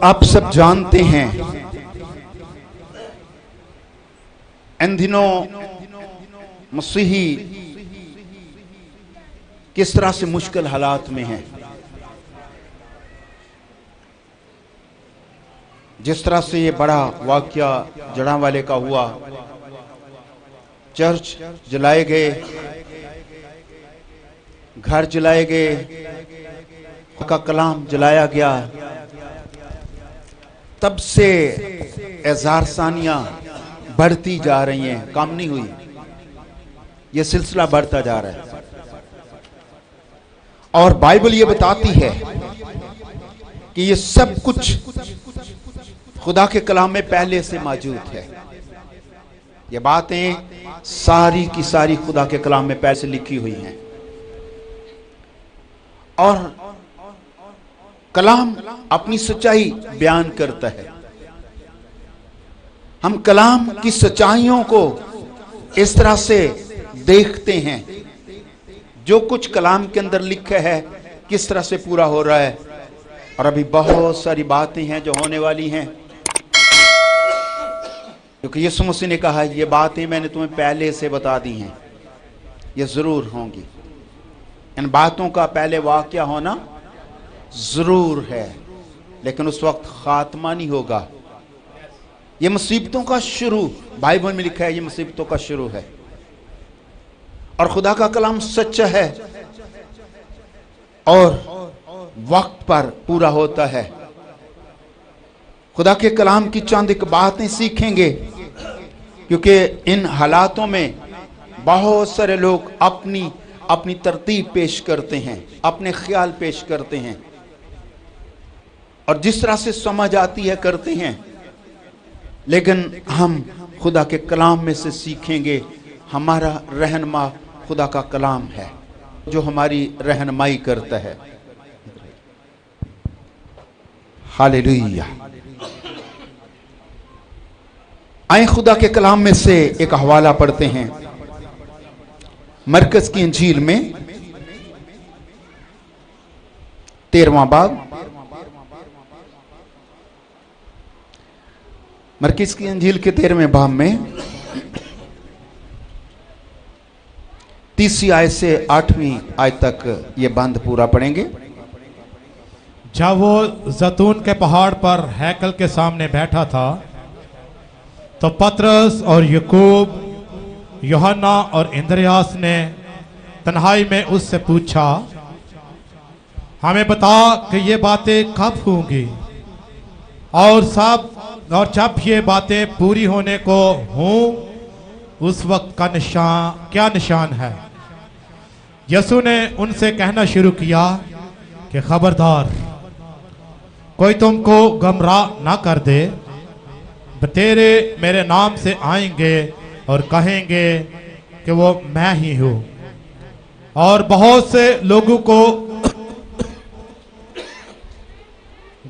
आप सब जानते हैं इन दिनों मसीही किस तरह से मुश्किल हालात में हैं। जिस तरह से ये बड़ा वाकया जड़ांवाले का हुआ, चर्च जलाए गए, घर जलाए गए, का कलाम जलाया गया, तब से एजार सानियां बढ़ती जा रही हैं, कम नहीं हुई। ये सिलसिला बढ़ता जा रहा है और बाइबल ये बताती है कि ये सब कुछ खुदा के कलाम में पहले से मौजूद है। ये बातें सारी की सारी खुदा के कलाम में पहले से लिखी हुई हैं और कलाम अपनी सच्चाई बयान करता है। हम कलाम की सच्चाइयों को इस तरह से देखते हैं, जो कुछ कलाम के अंदर लिखा है किस तरह से पूरा हो रहा है। और अभी बहुत सारी बातें हैं जो होने वाली हैं, क्योंकि यीशु मसीह ने कहा ये बातें मैंने तुम्हें पहले से बता दी हैं, ये जरूर होंगी। इन बातों का पहले वाकया होना जरूर है, लेकिन उस वक्त खात्मा नहीं होगा। ये मुसीबतों का शुरू, बाइबल में लिखा है, ये मुसीबतों का शुरू है। और खुदा का कलाम सच्चा है और वक्त पर पूरा होता है। खुदा के कलाम की चंद एक बातें सीखेंगे, क्योंकि इन हालातों में बहुत सारे लोग अपनी अपनी तरतीब पेश करते हैं, अपने ख्याल पेश करते हैं और जिस तरह से समझ आती है करते हैं। लेकिन हम खुदा के कलाम में से सीखेंगे। हमारा रहनुमा खुदा का कलाम है जो हमारी रहनुमाई करता है। हालेलुया। आए खुदा के कलाम में से एक हवाला पढ़ते हैं, मरकज की इंजील में 13वां बाब। मरकज की इंजील के 13वें बाब में 30वीं आयत से 8वीं आयत तक ये बंद पूरा पढ़ेंगे। जब वो जैतून के पहाड़ पर हैकल के सामने बैठा था, तो पतरस और याकूब, यूहन्ना और इंद्रियास ने तन्हाई में उससे पूछा, हमें बता कि ये बातें कब होंगी और जब ये बातें पूरी होने को हों उस वक्त का क्या निशान है। यीशु ने उनसे कहना शुरू किया कि खबरदार, कोई तुमको गुमराह ना कर दे। तेरे मेरे नाम से आएंगे और कहेंगे कि वो मैं ही हूँ, और बहुत से लोगों को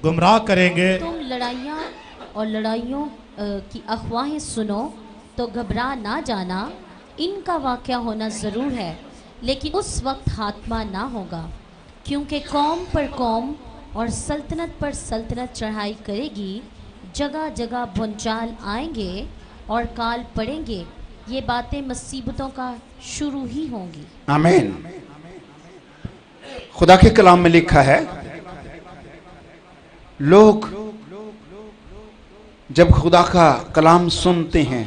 गुमराह करेंगे। तुम लड़ाइयों की अफवाहें सुनो तो घबरा ना जाना। इनका वाक़या होना ज़रूर है, लेकिन उस वक्त खात्मा ना होगा, क्योंकि कौम पर कौम और सल्तनत पर सल्तनत चढ़ाई करेगी। जगह जगह भूचाल आएंगे और काल पड़ेंगे। ये बातें मुसीबतों का शुरू ही होंगी। आमीन। खुदा के कलाम में लिखा है, लोग जब खुदा का कलाम सुनते हैं,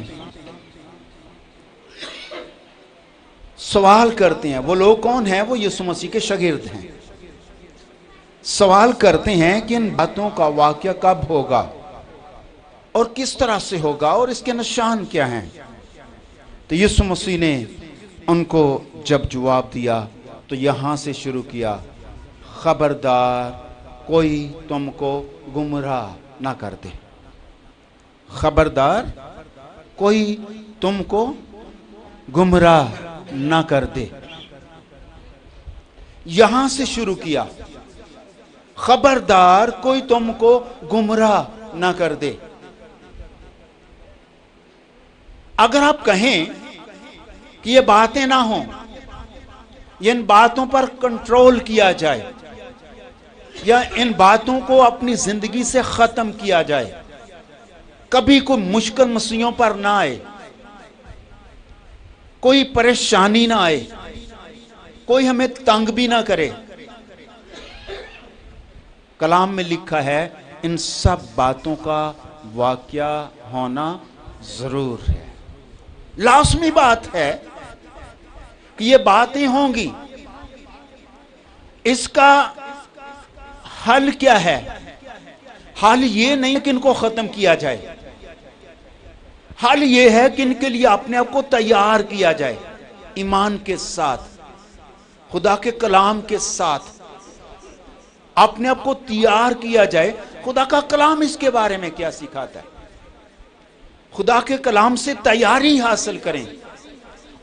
सवाल करते हैं। वो लोग कौन हैं? वो यीशु मसीह के शागिर्द हैं। सवाल करते हैं कि इन बातों का वाकया कब होगा और किस तरह से होगा और इसके निशान क्या हैं। तो यीशु मसीह ने उनको जब जवाब दिया तो यहां से शुरू किया, खबरदार कोई तुमको गुमराह ना कर दे। खबरदार कोई तुमको गुमराह ना कर दे। यहां से शुरू किया, खबरदार कोई तुमको गुमराह ना कर दे। अगर आप कहें कि ये बातें ना हों, इन बातों पर कंट्रोल किया जाए, یا ان باتوں کو اپنی زندگی سے ختم کیا جائے، کبھی کوئی مشکل مسئلوں پر نہ آئے، کوئی پریشانی نہ آئے، کوئی ہمیں تنگ بھی نہ کرے۔ کلام میں لکھا ہے ان سب باتوں کا واقعہ ہونا ضرور ہے، لازمی بات ہے کہ یہ باتیں ہوں گی۔ اس کا حل کیا ہے؟ حل یہ نہیں کہ ان کو ختم کیا جائے، حل یہ ہے کہ ان کے لیے اپنے آپ کو تیار کیا جائے، ایمان کے ساتھ، خدا کے کلام کے ساتھ اپنے آپ کو تیار کیا جائے۔ خدا کا کلام اس کے بارے میں کیا سکھاتا ہے؟ خدا کے کلام سے تیاری حاصل کریں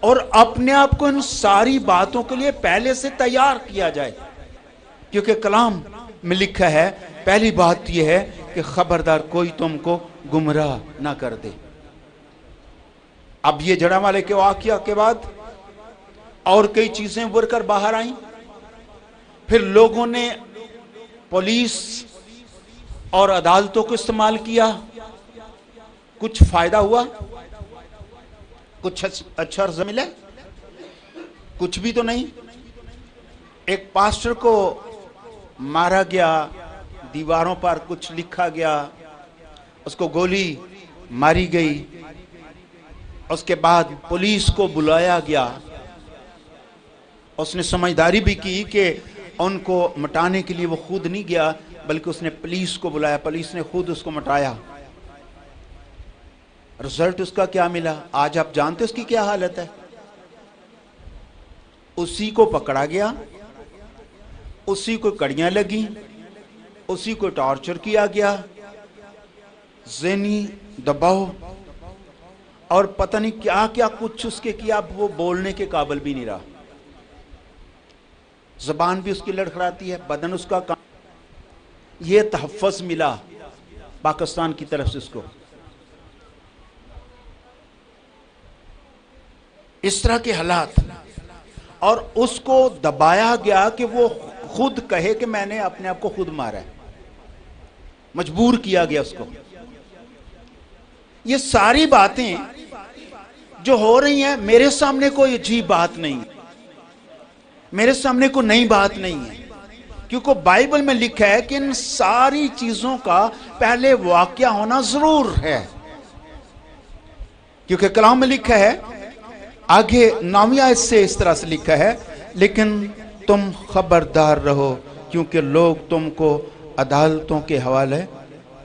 اور اپنے آپ کو ان ساری باتوں کے لیے پہلے سے تیار کیا جائے، کیونکہ کلام میں لکھا ہے پہلی بات یہ ہے کہ خبردار کوئی تم کو گمراہ نہ کر دے۔ اب یہ جڑا والے کے واقعہ کے بعد اور کئی چیزیں ابھر کر باہر آئیں، پھر لوگوں نے پولیس اور عدالتوں کو استعمال کیا، کچھ فائدہ ہوا، کچھ اچھا رزق ملا؟ کچھ بھی تو نہیں۔ ایک پاسٹر کو مارا گیا، دیواروں پر کچھ لکھا گیا، اس کو گولی ماری گئی، اس کے بعد پولیس کو بلایا گیا، اس نے سمجھداری بھی کی کہ ان کو مٹانے کے لیے وہ خود نہیں گیا بلکہ اس نے پولیس کو بلایا، پولیس نے خود اس کو مٹایا۔ رزلٹ اس کا کیا ملا؟ آج آپ جانتے اس کی کیا حالت ہے؟ اسی کو پکڑا گیا، اسی کو کڑیاں لگیں، اسی کو ٹارچر کیا گیا، ذہنی دباؤ اور پتہ نہیں کیا کیا کچھ اس کے کیا، اب وہ بولنے کے قابل بھی نہیں رہا، زبان بھی اس کی لڑکھڑاتی ہے، بدن اس کا کام۔ یہ تحفظ ملا پاکستان کی طرف سے اس کو۔ اس طرح کے حالات، اور اس کو دبایا گیا کہ وہ خود کہے کہ میں نے اپنے آپ کو خود مارا ہے، مجبور کیا گیا اس کو۔ یہ ساری باتیں جو ہو رہی ہیں میرے سامنے کوئی عجیب بات نہیں ہے، میرے سامنے کوئی نئی بات نہیں ہے، کیونکہ بائبل میں لکھا ہے کہ ان ساری چیزوں کا پہلے واقعہ ہونا ضرور ہے، کیونکہ کلام میں لکھا ہے آگے 9ویں آیت سے اس طرح سے لکھا ہے، لیکن تم خبردار رہو کیونکہ لوگ تم کو عدالتوں کے حوالے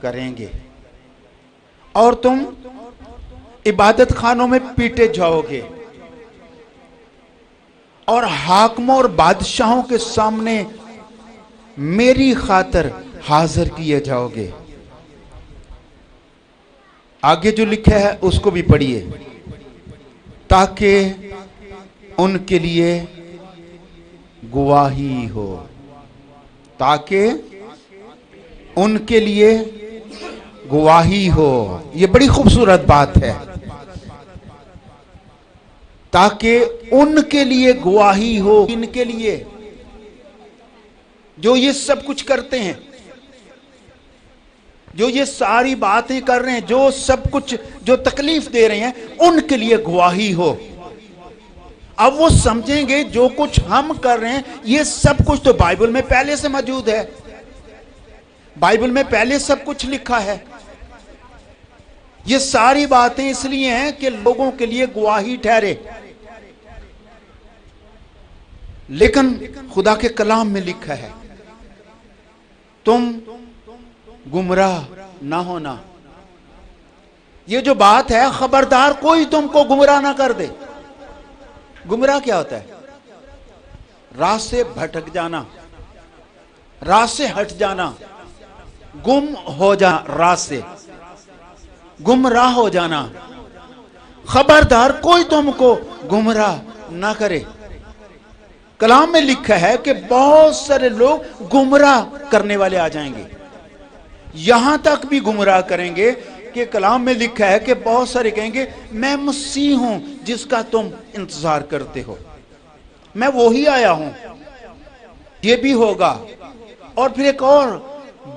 کریں گے اور تم عبادت خانوں میں پیٹے جاؤ گے اور حاکموں اور بادشاہوں کے سامنے میری خاطر حاضر کیے جاؤ گے۔ آگے جو لکھا ہے اس کو بھی پڑھیے، تاکہ ان کے لیے گواہی ہو، تاکہ ان کے لیے گواہی ہو۔ یہ بڑی خوبصورت بات ہے، تاکہ ان کے لیے گواہی ہو۔ ان کے لیے جو یہ سب کچھ کرتے ہیں، جو یہ ساری باتیں کر رہے ہیں، جو سب کچھ جو تکلیف دے رہے ہیں، ان کے لیے گواہی ہو۔ اب وہ سمجھیں گے جو کچھ ہم کر رہے ہیں یہ سب کچھ تو بائبل میں پہلے سے موجود ہے، بائبل میں پہلے سب کچھ لکھا ہے۔ یہ ساری باتیں اس لیے ہیں کہ لوگوں کے لیے گواہی ٹھہرے، لیکن خدا کے کلام میں لکھا ہے تم گمراہ نہ ہونا۔ یہ جو بات ہے، خبردار کوئی تم کو گمراہ نہ کر دے۔ گمراہ کیا ہوتا ہے؟ راہ سے بھٹک جانا، راہ سے ہٹ جانا، گم ہو جانا، راہ سے گمراہ ہو جانا۔ خبردار کوئی تم کو گمراہ نہ کرے۔ کلام میں لکھا ہے کہ بہت سارے لوگ گمراہ کرنے والے آ جائیں گے، یہاں تک بھی گمراہ کریں گے کہ کلام میں لکھا ہے کہ بہت سارے کہیں گے میں مسیح ہوں جس کا تم انتظار کرتے ہو، میں وہی آیا ہوں۔ یہ بھی ہوگا، और फिर एक और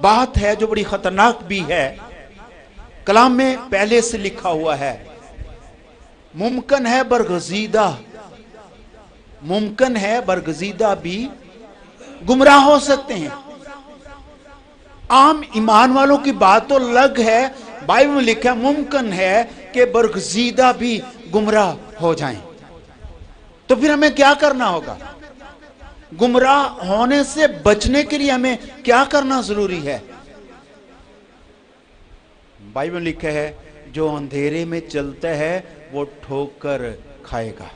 बात है जो बड़ी खतरनाक भी है, कलाम में पहले से लिखा हुआ है, मुमकिन है बरगजीदा भी गुमराह हो सकते हैं। आम ईमान वालों की बात तो अलग है, बाइबल में लिखा है मुमकिन है कि बरगजीदा भी गुमराह हो जाएं। तो फिर हमें क्या करना होगा? गुमराह होने से बचने के लिए हमें क्या करना जरूरी है? बाइबल में लिखा है जो अंधेरे में चलता है वो ठोकर खाएगा।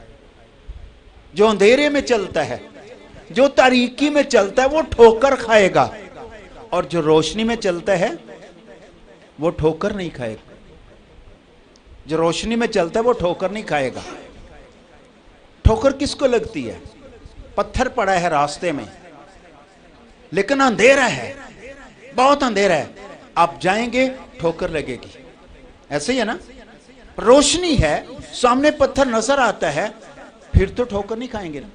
जो अंधेरे में चलता है, जो तारीकी में चलता है वो ठोकर खाएगा, और जो रोशनी में चलता है वो ठोकर नहीं खाएगा। जो रोशनी में चलता है वो ठोकर नहीं खाएगा। ठोकर किसको लगती है? पत्थर पड़ा है रास्ते में, लेकिन अंधेरा है, बहुत अंधेरा है, आप जाएंगे ठोकर लगेगी, ऐसे ही है ना? रोशनी है, सामने पत्थर नजर आता है, फिर तो ठोकर नहीं खाएंगे ना।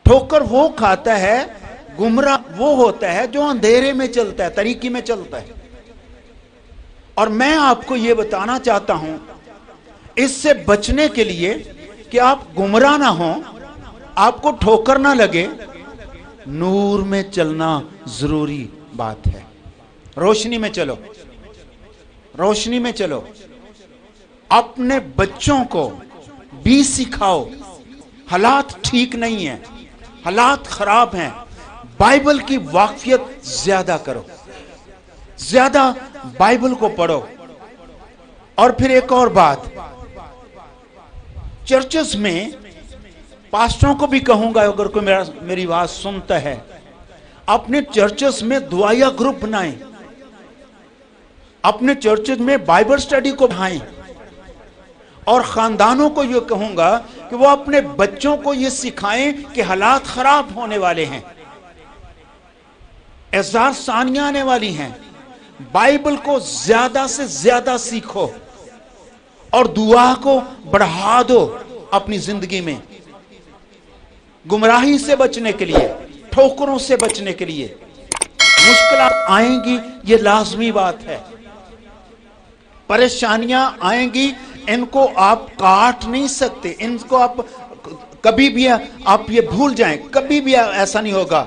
ठोकर वो खाता है, गुमराह वो होता है जो अंधेरे में चलता है, तरीकी में चलता है। और मैं आपको यह बताना चाहता हूं, इससे बचने के लिए कि आप गुमराह ना हो, आपको ठोकर ना लगे, नूर में चलना जरूरी बात है। रोशनी में चलो, रोशनी में चलो। अपने बच्चों को भी सिखाओ, हालात ठीक नहीं है, हालात खराब हैं, बाइबल की वाकफियत ज्यादा करो, ज्यादा बाइबल को पढ़ो। और फिर एक और बात, चर्चेस में पास्टरों को भी कहूंगा, अगर कोई मेरी बात सुनता है, अपने चर्चेस में दुआया ग्रुप बनाएं, अपने चर्चेस में बाइबल स्टडी को बढ़ाएं। और खानदानों को यह कहूंगा कि वो अपने बच्चों को यह सिखाएं कि हालात खराब होने वाले हैं, एज़ार सानियां आने वाली हैं। बाइबल को ज्यादा से ज्यादा सीखो और दुआ को बढ़ा दो अपनी जिंदगी में, गुमराही से बचने के लिए, ठोकरों से बचने के लिए। मुश्किलात आएंगी, ये लाजमी बात है, परेशानियां आएंगी, इनको आप काट नहीं सकते, इनको आप कभी भी आप ये भूल जाएं, कभी भी ऐसा नहीं होगा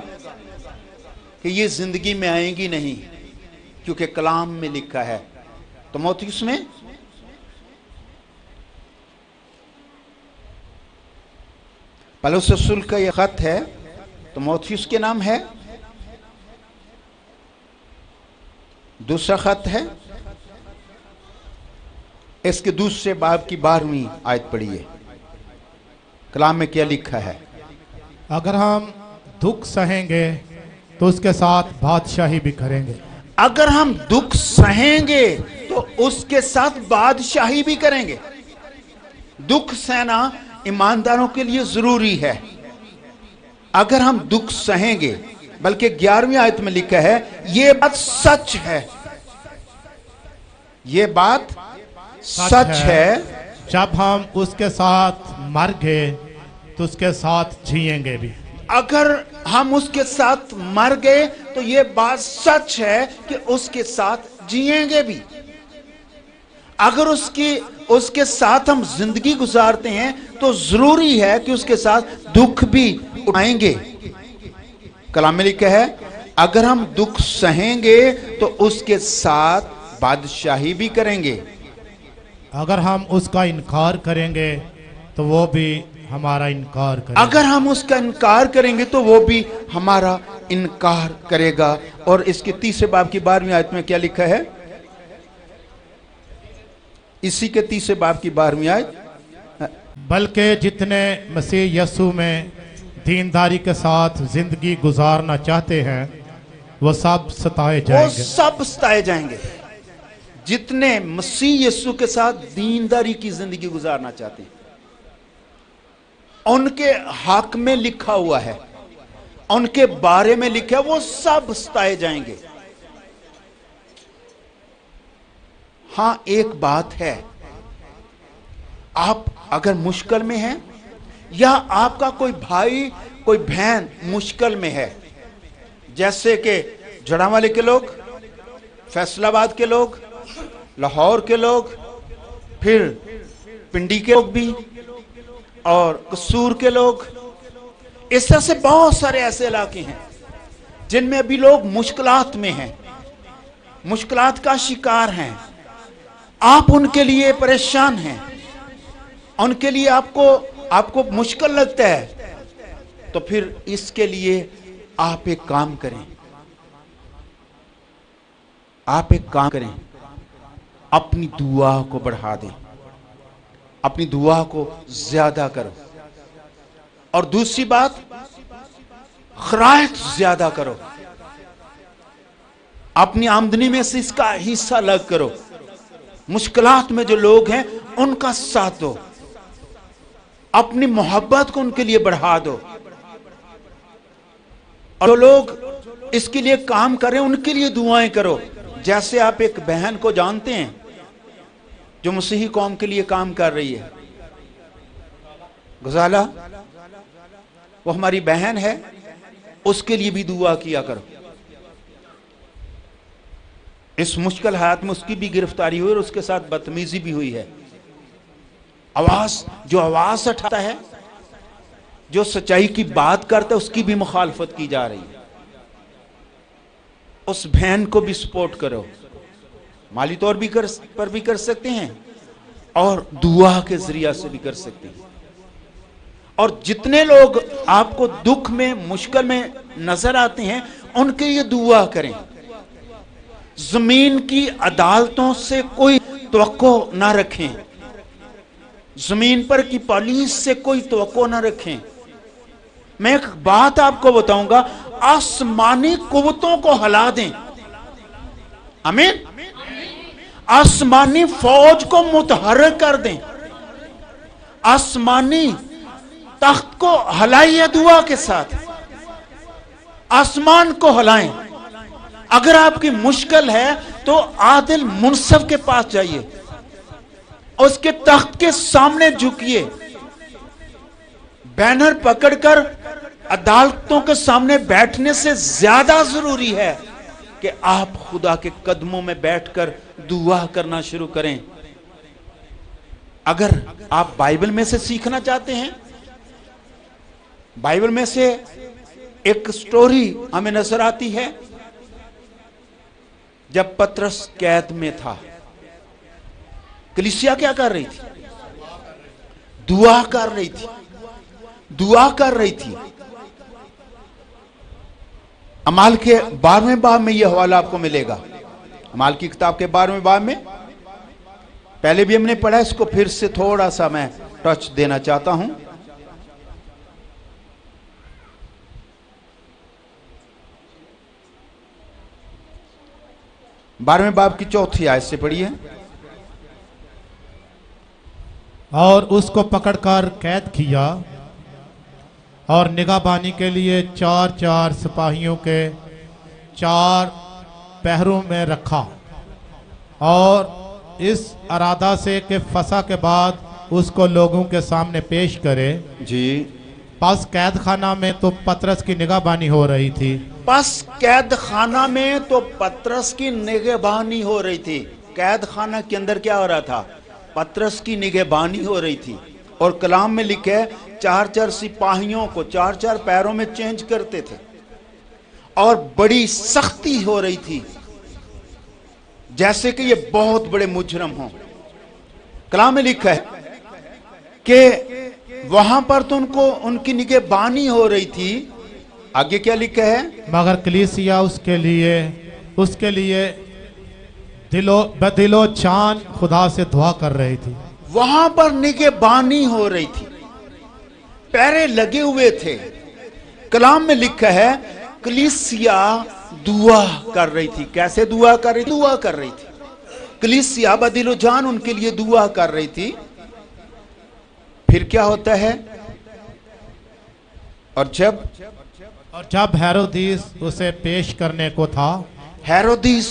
कि ये जिंदगी में आएंगी नहीं, क्योंकि कलाम में लिखा है। तीमुथियुस में पौलुस रसूल का यह खत है, तीमुथियुस के नाम है, दूसरा खत है, इसके दूसरे बाब की 12वीं आयत पढ़िए। कलाम में क्या लिखा है? अगर हम दुख सहेंगे तो उसके साथ बादशाही भी करेंगे। अगर हम दुख सहेंगे तो उसके साथ बादशाही भी करेंगे। दुख सहना ईमानदारों के लिए जरूरी है। अगर हम दुख सहेंगे, बल्कि 11वीं आयत में लिखा है, यह बात सच है, यह बात सच है, जब हम उसके साथ मर गए तो उसके साथ जिएंगे भी। अगर हम उसके साथ मर गए तो यह बात सच है कि उसके साथ जिएंगे भी। अगर उसके साथ हम जिंदगी गुजारते हैं तो जरूरी है कि उसके साथ दुख भी उठाएंगे। कलाम में लिखा है, अगर हम दुख सहेंगे तो उसके साथ बादशाही भी करेंगे। अगर हम उसका इनकार करेंगे तो वो भी हमारा इनकार करेगा। अगर हम उसका इनकार करेंगे तो वो भी हमारा इनकार करेगा। और इसके तीसरे बाब की 12वीं आयत में क्या लिखा है? इसी के तीसरे बाब की 12वीं आयत, बल्कि जितने मसीह यीशु में दीनदारी के साथ जिंदगी गुजारना चाहते हैं वो सब सताए जाएंगे। वो सब सताए जाएंगे। जितने मसीह यीशु के साथ दीनदारी की जिंदगी गुजारना चाहते हैं, उनके हक में लिखा हुआ है, उनके बारे में लिखा है, वो सब सताए जाएंगे। हां, एक बात है, आप अगर मुश्किल में हैं या आपका कोई भाई कोई बहन मुश्किल में है, जैसे कि जड़ावाले के लोग, फैसलाबाद के लोग, लाहौर के लोग, फिर पिंडी के लोग भी, और कसूर के लोग, इस तरह से बहुत सारे ऐसे इलाके हैं जिनमें अभी लोग मुश्किलात में हैं, मुश्किलात का शिकार हैं। आप उनके लिए परेशान हैं, उनके लिए आपको मुश्किल लगता है, तो फिर इसके लिए आप एक काम करें, अपनी दुआ को बढ़ा दें, अपनी दुआ को ज्यादा करो। और दूसरी बात, खराइत ज्यादा करो, अपनी आमदनी में से इसका हिस्सा अलग करो। मुश्किलात में जो लोग हैं उनका साथ दो, अपनी मोहब्बत को उनके लिए बढ़ा दो, और जो लोग इसके लिए काम करें उनके लिए दुआएं करो। जैसे आप एक बहन को जानते हैं जो मसीही कौम के लिए काम कर रही है, गुजाला, वो हमारी बहन है, उसके लिए भी दुआ किया करो। इस मुश्किल हालात में उसकी भी गिरफ्तारी हुई और उसके साथ बदतमीजी भी हुई है। जो आवाज उठाता है, जो सच्चाई की बात करता है, उसकी भी मुखालफत की जा रही है। उस बहन को भी सपोर्ट करो, माली तौर पर भी कर सकते हैं और दुआ के जरिया से भी कर सकते हैं। और जितने लोग आपको दुख में, मुश्किल में नजर आते हैं, उनके लिए दुआ करें। जमीन की अदालतों से कोई तवक्को ना रखें, जमीन पर की पुलिस से कोई तवक्को ना रखें। मैं एक बात आपको बताऊंगा, आसमानी कुव्वतों को हिला दें, आमीन, आसमानी फौज को मुतहर्रिक कर दें, आसमानी तख्त को हिलाइए दुआ के साथ, आसमान को हिलाएं। अगर आपकी मुश्किल है तो आदिल मुनसिफ के पास जाइए, उसके तख्त के सामने झुकिए। बैनर पकड़कर अदालतों के सामने बैठने से ज्यादा जरूरी है कि आप खुदा के कदमों में बैठकर दुआ करना शुरू करें। अगर आप बाइबल में से सीखना चाहते हैं, बाइबल में से एक स्टोरी हमें नजर आती है। जब पतरस कैद में था, कलीसिया क्या कर रही थी? दुआ कर रही थी, दुआ कर रही थी। अमाल के 12वें बाब में यह हवाला आपको मिलेगा, अमाल की किताब के 12वें बाब में। पहले भी हमने पढ़ा, इसको फिर से थोड़ा सा मैं टच देना चाहता हूं। बारहवें बाब की 4थी आयत से पढ़िए। और उसको पकड़कर कैद किया और निगाहबानी के लिए 4-4 सिपाहियों के 4 पहरों में रखा, और इस अरादा से कि फसा के बाद उसको लोगों के सामने पेश करे। जी, पास कैद खाना में तो पतरस की निगाहबानी हो रही थी। बस कैद खाना में तो पतरस की निगहबानी हो रही थी। कैद खाना के अंदर क्या हो रहा था? पतरस की निगहबानी हो रही थी। और कलाम में लिखे है 4-4 सिपाहियों को 4-4 पैरों में चेंज करते थे, और बड़ी सख्ती हो रही थी, जैसे कि ये बहुत बड़े मुजरम हों। कलाम में लिखा है कि वहां पर तो उनकी निगहबानी हो रही थी। आगे क्या लिखा है? मगर कलीसिया उसके लिए दिलो जान खुदा से दुआ कर रही थी। वहां पर निगहबानी हो रही थी, पैरे लगे हुए थे। कलाम में लिखा है कलीसिया दुआ कर रही थी। कैसे दुआ कर रही थी? दुआ कर रही थी। कलीसिया बदिलो जान उनके लिए दुआ कर रही थी। फिर क्या होता है? और जब हेरोदिस उसे पेश करने को था, हेरोदिस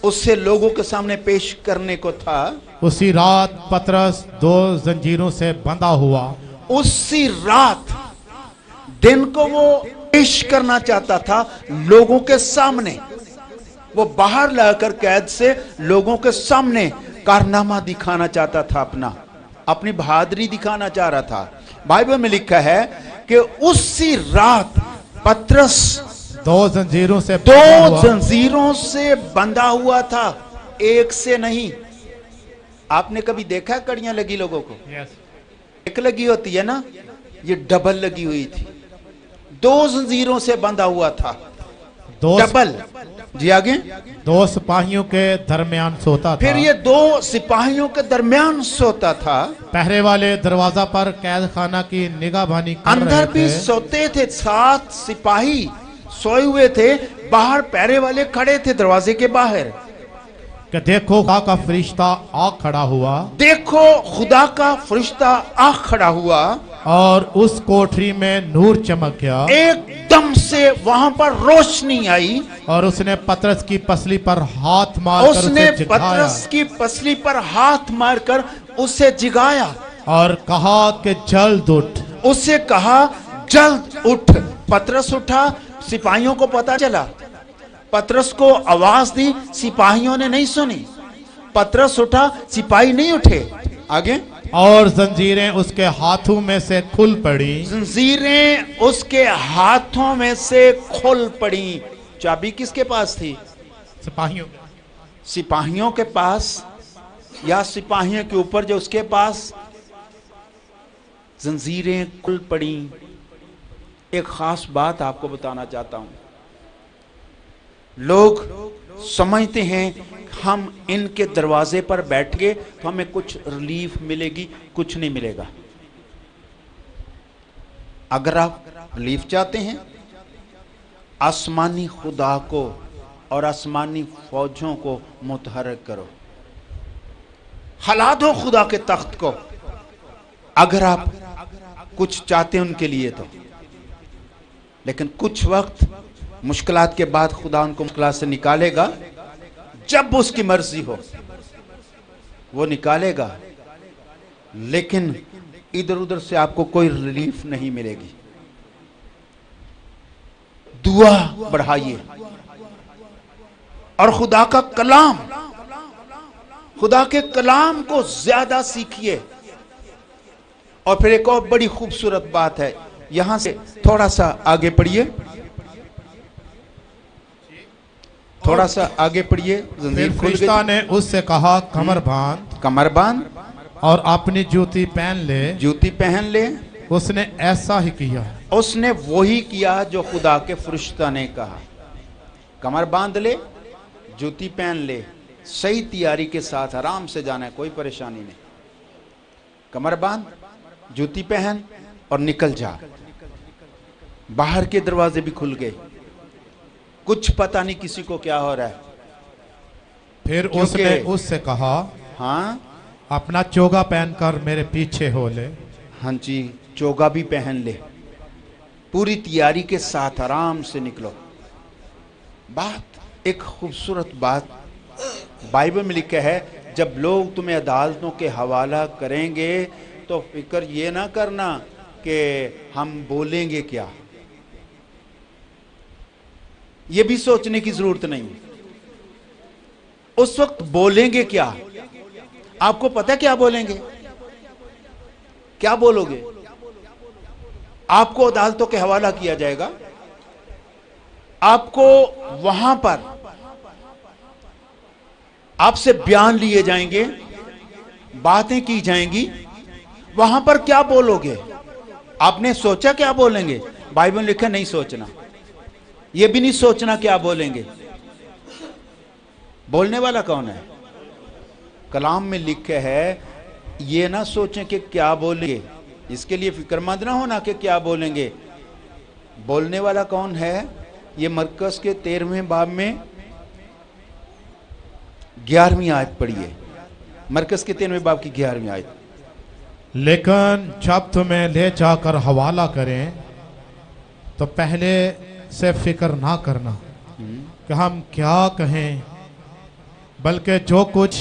उससे लोगों के सामने पेश करने को था, उसी रात पतरस 2 जंजीरों से बंधा हुआ। उसी रात दिन को वो पेश करना चाहता था लोगों के सामने। वो बाहर लाकर कैद से लोगों के सामने कारनामा दिखाना चाहता था, अपनी बहादुरी दिखाना चाह रहा था। बाइबल में लिखा है कि उसी रात पतरस दो जंजीरों से बंधा हुआ था, एक से नहीं। आपने कभी देखा कड़ियां लगी लोगों को? एक लगी होती है ना, ये डबल लगी हुई थी। 2 जंजीरों से बंधा हुआ था, डबल। जी आगे। 2 सिपाहियों के दरमियान सोता था। फिर ये 2 सिपाहियों के दरमियान सोता था। पहरे वाले दरवाजा पर कैद खाना की निगाहबानी कर अंदर रहे भी थे। सोते थे, 7 सिपाही सोए हुए थे, बाहर पहरे वाले खड़े थे दरवाजे के बाहर। कि देखो खुदा का फरिश्ता आ खड़ा हुआ, देखो खुदा का फरिश्ता आ खड़ा हुआ, और उस कोठरी में नूर चमक गया। एकदम से वहां पर रोशनी आई, और उसने पतरस की पसली पर हाथ मारकर उसने उसे जिगाया पतरस की पसली पर हाथ मारकर उसे जिगाया और कहा कि जल्द उठ। उसे कहा जल्द उठ। पतरस उठा, सिपाहियों को पता चला, पतरस को आवाज दी, सिपाहियों ने नहीं सुनी। पतरस उठा, सिपाही नहीं उठे। आगे। और जंजीरें उसके हाथों में से खुल पड़ी। जंजीरें उसके हाथों में से खुल पड़ी। चाबी किसके पास थी? सिपाहियों सिपाहियों के पास, या सिपाहियों के ऊपर जो उसके पास जंजीरें खुल पड़ी। एक खास बात आपको बताना चाहता हूं। लोग समझते हैं हम इनके दरवाजे पर बैठ गए तो हमें कुछ रिलीफ मिलेगी, कुछ नहीं मिलेगा। अगर आप रिलीफ चाहते हैं, आसमानी खुदा को और आसमानी फौजों को मुतहर्रिक करो, हिला दो खुदा के तख्त को। अगर आप कुछ चाहते हैं उनके लिए तो, लेकिन कुछ वक्त मुश्किलात के बाद खुदा उनको मुश्किलात से निकालेगा, जब उसकी मर्जी हो वो निकालेगा। लेकिन इधर उधर से आपको कोई रिलीफ नहीं मिलेगी। दुआ बढ़ाइए और खुदा का कलाम, खुदा के कलाम को ज्यादा सीखिए। और फिर एक और बड़ी खूबसूरत बात है, यहां से थोड़ा सा आगे पढ़िए, थोड़ा सा आगे पढ़िए। फिर फरिश्ता ने उससे कहा कमर बांध, कमर बांध और अपनी जूती पहन ले। जूती पहन ले। उसने ऐसा ही किया। उसने वही किया जो खुदा के फरिश्ता ने कहा। कमर बांध ले, जूती पहन ले, सही तैयारी के साथ आराम से जाना है, कोई परेशानी नहीं। कमर बांध, जूती पहन और निकल जा। बाहर के दरवाजे भी खुल गए, कुछ पता नहीं किसी को क्या हो रहा है। फिर उसने उससे कहा, हाँ अपना चोगा पहनकर मेरे पीछे हो ले। हाँ जी, चोगा भी पहन ले, पूरी तैयारी के साथ आराम से निकलो। बात, एक खूबसूरत बात बाइबल में लिखा है, जब लोग तुम्हें अदालतों के हवाला करेंगे तो फिक्र ये ना करना कि हम बोलेंगे क्या। ये भी सोचने की जरूरत नहीं। उस वक्त बोलेंगे क्या, आपको पता क्या बोलेंगे? क्या बोलोगे? आपको अदालतों के हवाला किया जाएगा, आपको वहां पर आपसे बयान लिए जाएंगे, बातें की जाएंगी। वहां पर क्या बोलोगे? आपने सोचा क्या बोलेंगे? बाइबल में लिखा नहीं सोचना। यह भी नहीं सोचना क्या बोलेंगे। बोलने वाला कौन है? कलाम में लिखा है, ये ना सोचें कि क्या बोलेंगे, इसके लिए फिक्रमंद ना होना कि क्या बोलेंगे। बोलने वाला कौन है? ये मरकस के 13वें बाब में 11वीं आयत पढ़िए। मरकस के 13वें बाब की 11वीं आयत। लेकिन जब तुम्हें ले जाकर हवाला करें तो पहले से फिक्र ना करना कि हम क्या कहें, बल्कि जो कुछ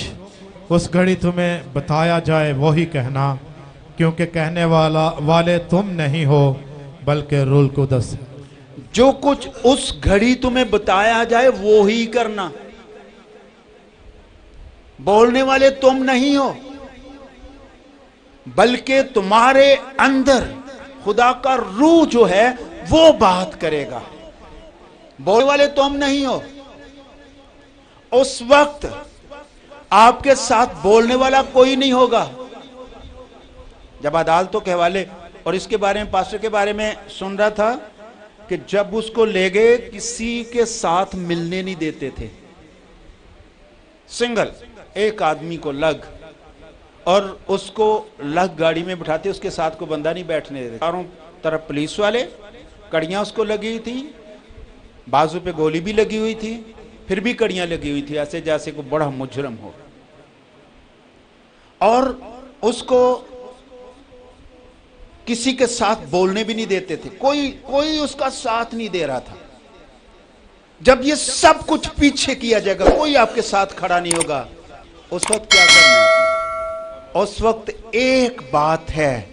उस घड़ी तुम्हें बताया जाए वही कहना, क्योंकि कहने वाले तुम नहीं हो बल्कि रूह कुदस है। जो कुछ उस घड़ी तुम्हें बताया जाए वो ही करना। बोलने वाले तुम नहीं हो, बल्कि तुम्हारे अंदर खुदा का रूह जो है वो बात करेगा। बोलने वाले तुम नहीं हो। उस वक्त आपके साथ बोलने वाला कोई नहीं होगा। जब अदालतों के हवाले और इसके बारे में पास्टर के बारे में सुन रहा था कि जब उसको ले गए किसी के साथ मिलने नहीं देते थे, सिंगल एक आदमी को लग, और उसको लग गाड़ी में बिठाते, उसके साथ को बंदा नहीं बैठने देते। चारों तरफ पुलिस वाले, कड़ियां उसको लगी हुई थी, बाजू पे गोली भी लगी हुई थी, फिर भी कड़ियां लगी हुई थी, ऐसे जैसे कोई बड़ा मुजरम हो। और उसको किसी के साथ बोलने भी नहीं देते थे, कोई उसका साथ नहीं दे रहा था। जब ये सब कुछ पीछे किया जाएगा, कोई आपके साथ खड़ा नहीं होगा, उस वक्त क्या करना है? उस वक्त एक बात है,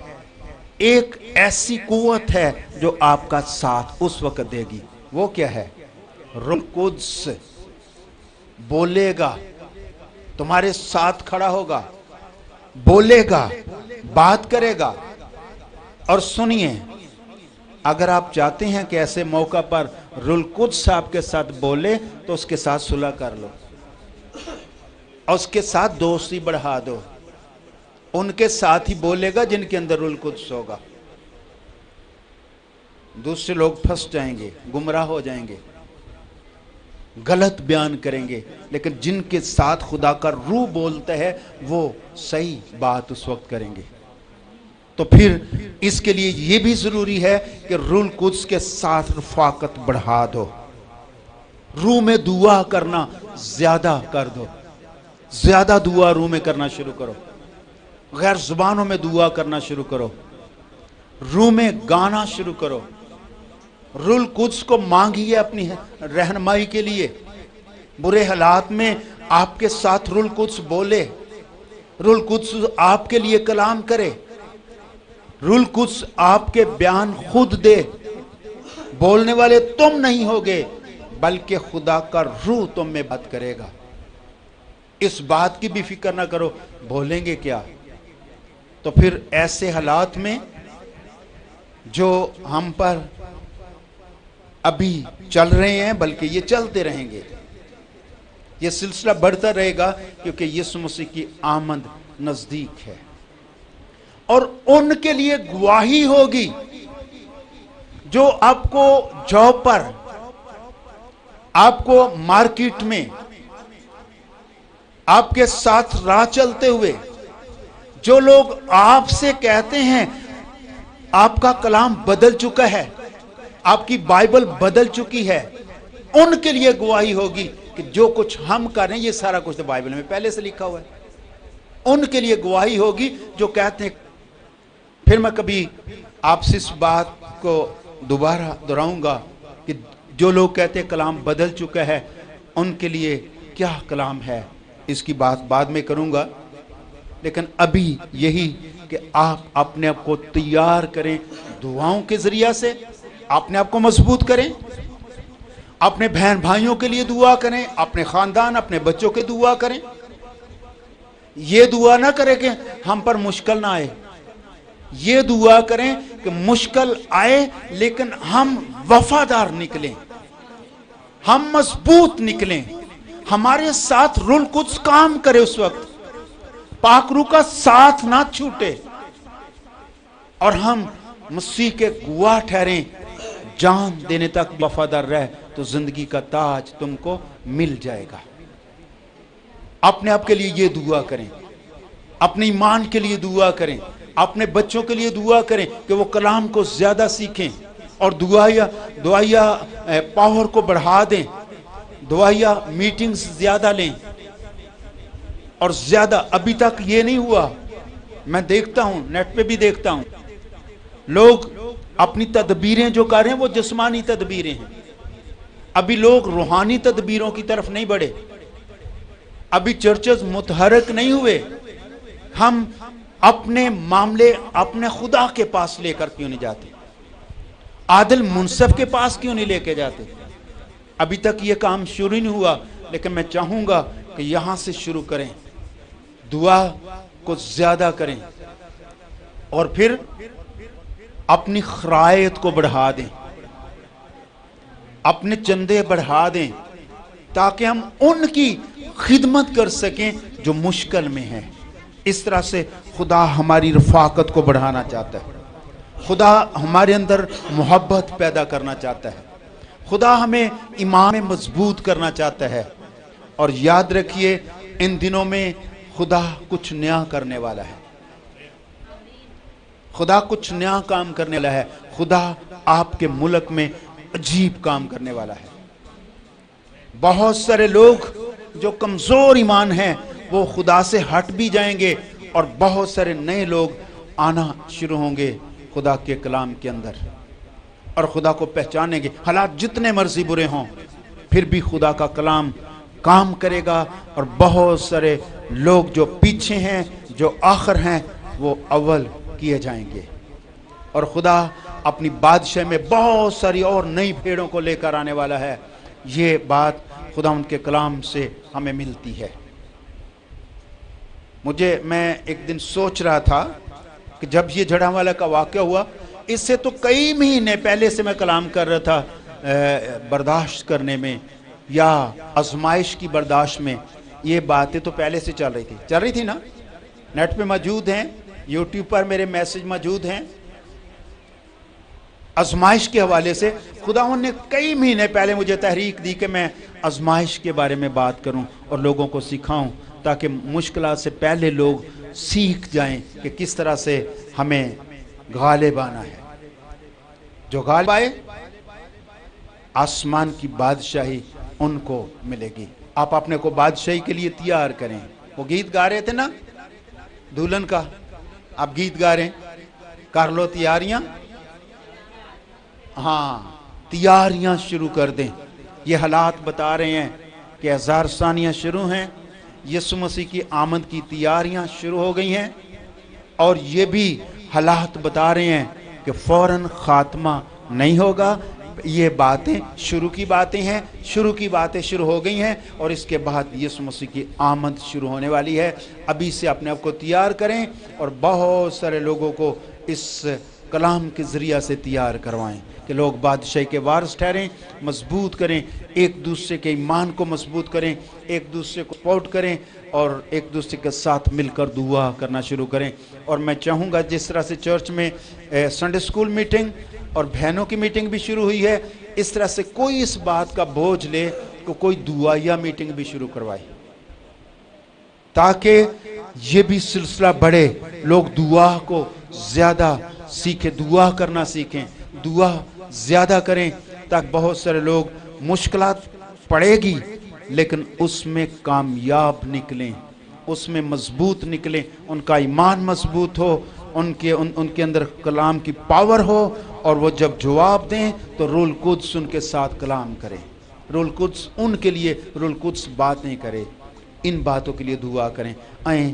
एक ऐसी कुव्वत है जो आपका साथ उस वक्त देगी। वो क्या है? रूह कुद्स बोलेगा, तुम्हारे साथ खड़ा होगा, बोलेगा, बात करेगा। और सुनिए, अगर आप चाहते हैं कि ऐसे मौका पर रूह कुद्स आपके साथ बोले, तो उसके साथ सुलह कर लो और उसके साथ दोस्ती बढ़ा दो। उनके साथ ही बोलेगा जिनके अंदर रूह कुद्स होगा। दूसरे लोग फंस जाएंगे, गुमराह हो जाएंगे, गलत बयान करेंगे, लेकिन जिनके साथ खुदा का रूह बोलता है वो सही बात उस वक्त करेंगे। तो फिर इसके लिए यह भी जरूरी है कि रूह कुद्स के साथ रफाकत बढ़ा दो। रूह में दुआ करना ज्यादा कर दो, ज्यादा दुआ रूह में करना शुरू करो, गैर जुबानों में दुआ करना शुरू करो, रूह में गाना शुरू करो। रूह कुद्स को मांगिए अपनी रहनुमाई के लिए। बुरे हालात में आपके साथ रूह कुद्स बोले, रूह कुद्स आपके लिए कलाम करे, रूह कुद्स आपके बयान खुद दे। बोलने वाले तुम नहीं होगे, बल्कि खुदा का रूह तुम में बात करेगा। इस बात की भी फिक्र ना करो बोलेंगे क्या। तो फिर ऐसे हालात में जो हम पर अभी चल रहे हैं, बल्कि ये चलते रहेंगे, ये सिलसिला बढ़ता रहेगा, क्योंकि यीशु मसीह की आमद नजदीक है। और उनके लिए गवाही होगी जो आपको जॉब पर, आपको मार्केट में, आपके साथ राह चलते हुए जो लोग आपसे कहते हैं आपका कलाम बदल चुका है, आपकी बाइबल बदल चुकी है, उनके लिए गवाही होगी कि जो कुछ हम कर रहे हैं ये सारा कुछ तो बाइबल में पहले से लिखा हुआ है। उनके लिए गवाही होगी जो कहते हैं। फिर मैं कभी आपसे इस बात को दोबारा दोहराऊंगा कि जो लोग कहते हैं कलाम बदल चुका है, उनके लिए क्या कलाम है, इसकी बात बाद में करूंगा। लेकिन अभी यही कि आप अपने आप को तैयार करें, दुआओं के जरिया से अपने आप को मजबूत करें, अपने बहन भाइयों के लिए दुआ करें, अपने खानदान, अपने बच्चों के दुआ करें। ये दुआ ना करें कि हम पर मुश्किल ना आए, ये दुआ करें कि मुश्किल आए लेकिन हम वफादार निकलें, हम मजबूत निकलें, हमारे साथ रूह कुद्स काम करे, उस वक्त पाक रूह का साथ ना छूटे, और हम मसीह के गवाह ठहरें। जान देने तक वफादार रहे तो जिंदगी का ताज तुमको मिल जाएगा। अपने आप के लिए ये दुआ करें, अपने ईमान के लिए दुआ करें, अपने बच्चों के लिए दुआ करें कि वो कलाम को ज्यादा सीखें और दुआया पावर को बढ़ा दें, दुआया मीटिंग्स ज्यादा लें और ज्यादा। अभी तक ये नहीं हुआ, मैं देखता हूं, नेट पे भी देखता हूं, लोग अपनी तदबीरें जो कर रहे हैं वो जिस्मानी तदबीरें हैं। अभी लोग रूहानी तदबीरों की तरफ नहीं बढ़े, अभी चर्चेस मुतहरक नहीं हुए। हम अपने मामले अपने खुदा के पास लेकर क्यों नहीं जाते? عادل منصف کے پاس کیوں نہیں لے کے جاتے؟ ابھی تک یہ کام شروع نہیں ہوا، لیکن میں چاہوں گا کہ یہاں سے شروع کریں، دعا کو زیادہ کریں، اور پھر اپنی خرائط کو بڑھا دیں، اپنے چندے بڑھا دیں، تاکہ ہم ان کی خدمت کر سکیں جو مشکل میں ہیں۔ اس طرح سے خدا ہماری رفاقت کو بڑھانا چاہتا ہے، خدا ہمارے اندر محبت پیدا کرنا چاہتا ہے، خدا ہمیں ایمان میں مضبوط کرنا چاہتا ہے۔ اور یاد رکھیے ان دنوں میں خدا کچھ نیا کرنے والا ہے، خدا کچھ نیا کام کرنے والا ہے، خدا آپ کے ملک میں عجیب کام کرنے والا ہے۔ بہت سارے لوگ جو کمزور ایمان ہیں وہ خدا سے ہٹ بھی جائیں گے، اور بہت سارے نئے لوگ آنا شروع ہوں گے خدا کے کلام کے اندر، اور خدا کو پہچانیں گے۔ حالات جتنے مرضی برے ہوں، پھر بھی خدا کا کلام کام کرے گا، اور بہت سارے لوگ جو پیچھے ہیں، جو آخر ہیں، وہ اول کیے جائیں گے، اور خدا اپنی بادشاہ میں بہت ساری اور نئی بھیڑوں کو لے کر آنے والا ہے۔ یہ بات خدا ان کے کلام سے ہمیں ملتی ہے۔ میں ایک دن سوچ رہا تھا کہ جب یہ جھڑاوالا کا واقعہ ہوا، اس سے تو کئی مہینے پہلے سے میں کلام کر رہا تھا، برداشت کرنے میں یا آزمائش کی برداشت میں۔ یہ باتیں تو پہلے سے چل رہی تھی نا، نیٹ پہ موجود ہیں، یوٹیوب پر میرے میسج موجود ہیں۔ آزمائش کے حوالے سے خداوند نے کئی مہینے پہلے مجھے تحریک دی کہ میں آزمائش کے بارے میں بات کروں اور لوگوں کو سکھاؤں، تاکہ مشکلات سے پہلے لوگ سیکھ جائیں کہ کس طرح سے ہمیں غالب آنا ہے۔ جو غالب آئے آسمان کی بادشاہی ان کو ملے گی۔ آپ اپنے کو بادشاہی کے لیے تیار کریں۔ وہ گیت گا رہے تھے نا دلہن کا، آپ گیت گا رہے ہیں، کر لو تیاریاں۔ ہاں، تیاریاں شروع کر دیں۔ یہ حالات بتا رہے ہیں کہ 1000 ثانیہ شروع ہیں، یسوع مسیح کی آمد کی تیاریاں شروع ہو گئی ہیں، اور یہ بھی حالات بتا رہے ہیں کہ فوراً خاتمہ نہیں ہوگا۔ یہ باتیں شروع کی باتیں ہیں، شروع ہو گئی ہیں، اور اس کے بعد یسوع مسیح کی آمد شروع ہونے والی ہے۔ ابھی سے اپنے آپ کو تیار کریں، اور بہت سارے لوگوں کو اس کلام کے ذریعہ سے تیار کروائیں کہ لوگ بادشاہی کے وارث ٹھہریں، مضبوط کریں، ایک دوسرے کے ایمان کو مضبوط کریں، ایک دوسرے کو سپورٹ کریں، اور ایک دوسرے کے ساتھ مل کر دعا کرنا شروع کریں۔ اور میں چاہوں گا جس طرح سے چرچ میں سنڈے اسکول میٹنگ اور بہنوں کی میٹنگ بھی شروع ہوئی ہے، اس طرح سے کوئی اس بات کا بوجھ لے کہ کوئی دعائیہ میٹنگ بھی شروع کروائے، تاکہ یہ بھی سلسلہ بڑھے، لوگ دعا کو زیادہ سیکھیں، دعا کرنا سیکھیں، دعا زیادہ کریں، تاکہ بہت سارے لوگ مشکلات پڑے گی لیکن اس میں کامیاب نکلیں، اس میں مضبوط نکلیں، ان کا ایمان مضبوط ہو، ان کے اندر کلام کی پاور ہو، اور وہ جب جواب دیں تو روح القدس ان کے ساتھ کلام کرے، روح القدس ان کے لیے روح القدس باتیں کرے۔ ان باتوں کے لیے دعا کریں۔ آئیں